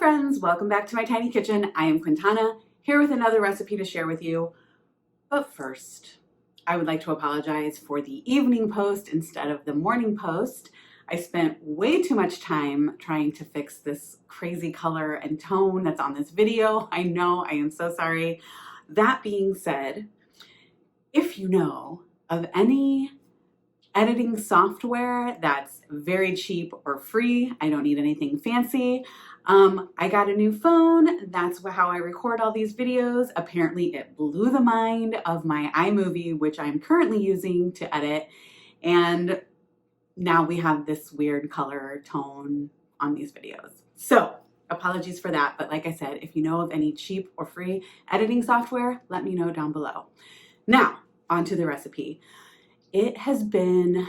friends, welcome back to my tiny kitchen. I am Quintana, here with another recipe to share with you. But first, I would like to apologize for the evening post instead of the morning post. I spent way too much time trying to fix this crazy color and tone that's on this video. I know, I am so sorry. That being said, if you know of any editing software that's very cheap or free, I don't need anything fancy. I got a new phone. That's how I record all these videos. Apparently it blew the mind of my iMovie, which I'm currently using to edit. And now we have this weird color tone on these videos. So apologies for that. But like I said, if you know of any cheap or free editing software, let me know down below. Now, on to the recipe. It has been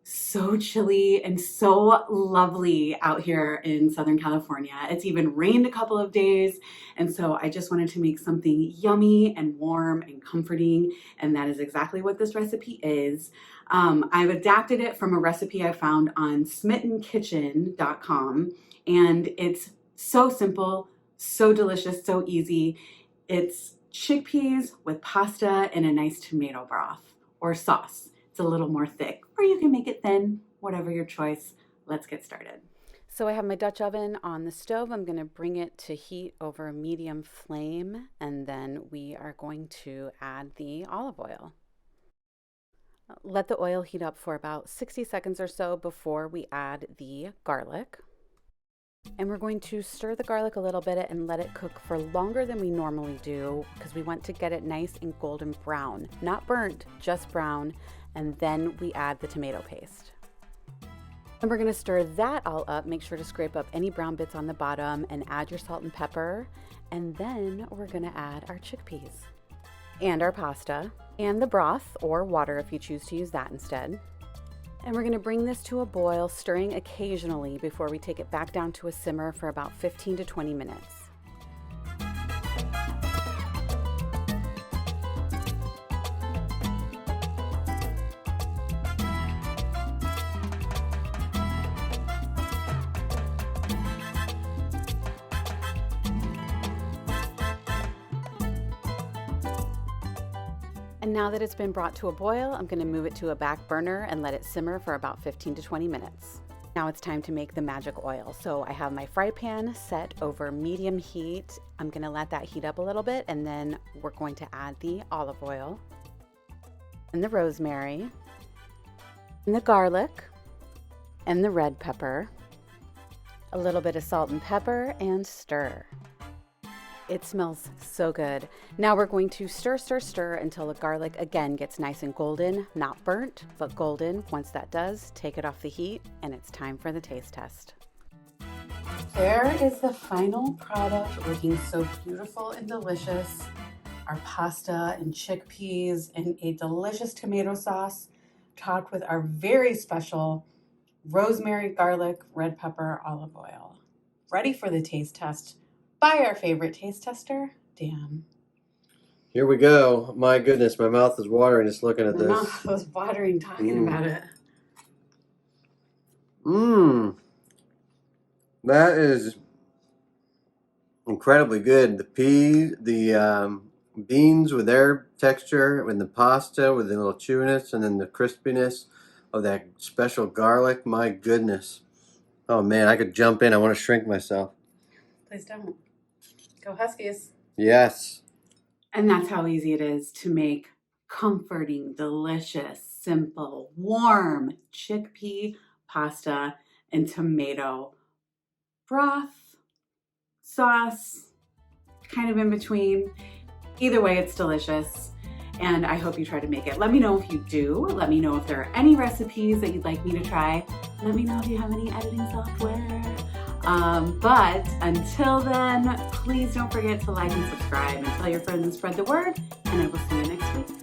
so chilly and so lovely out here in Southern California. It's even rained a couple of days. And so I just wanted to make something yummy and warm and comforting. And that is exactly what this recipe is. I've adapted it from a recipe I found on smittenkitchen.com. And it's so simple, so delicious, so easy. It's chickpeas with pasta and a nice tomato broth or sauce. A little more thick, or you can make it thin, whatever your choice. Let's get started. So I have my Dutch oven on the stove. I'm going to bring it to heat over a medium flame, and then we are going to add the olive oil. Let the oil heat up for about 60 seconds or so before we add the garlic. And we're going to stir the garlic a little bit and let it cook for longer than we normally do because we want to get it nice and golden brown. Not burnt, just brown. And then we add the tomato paste. And we're going to stir that all up. Make sure to scrape up any brown bits on the bottom and add your salt and pepper. And then we're going to add our chickpeas and our pasta and the broth or water if you choose to use that instead. And we're going to bring this to a boil, stirring occasionally before we take it back down to a simmer for about 15 to 20 minutes. And now that it's been brought to a boil, I'm going to move it to a back burner and let it simmer for about 15 to 20 minutes. Now it's time to make the magic oil. So I have my fry pan set over medium heat. I'm going to let that heat up a little bit, and then we're going to add the olive oil and the rosemary and the garlic and the red pepper, a little bit of salt and pepper, and stir. It smells so good. Now we're going to stir until the garlic again gets nice and golden, not burnt, but golden. Once that does, take it off the heat, and it's time for the taste test. There is the final product, looking so beautiful and delicious. Our pasta and chickpeas and a delicious tomato sauce topped with our very special rosemary, garlic, red pepper, olive oil. Ready for the taste test by our favorite taste tester, Dan. Here we go. My goodness, my mouth is watering just looking at this. My mouth was watering talking about it. That is incredibly good. The beans with their texture, and the pasta with the little chewiness, and then the crispiness of that special garlic. My goodness. Oh man, I could jump in. I want to shrink myself. Please don't. Go Huskies. Yes. And that's how easy it is to make comforting, delicious, simple, warm chickpea pasta and tomato broth, sauce, kind of in between. Either way, it's delicious. And I hope you try to make it. Let me know if you do. Let me know if there are any recipes that you'd like me to try. Let me know if you have any editing software. But until then, please don't forget to like and subscribe and tell your friends and spread the word. And I will see you next week.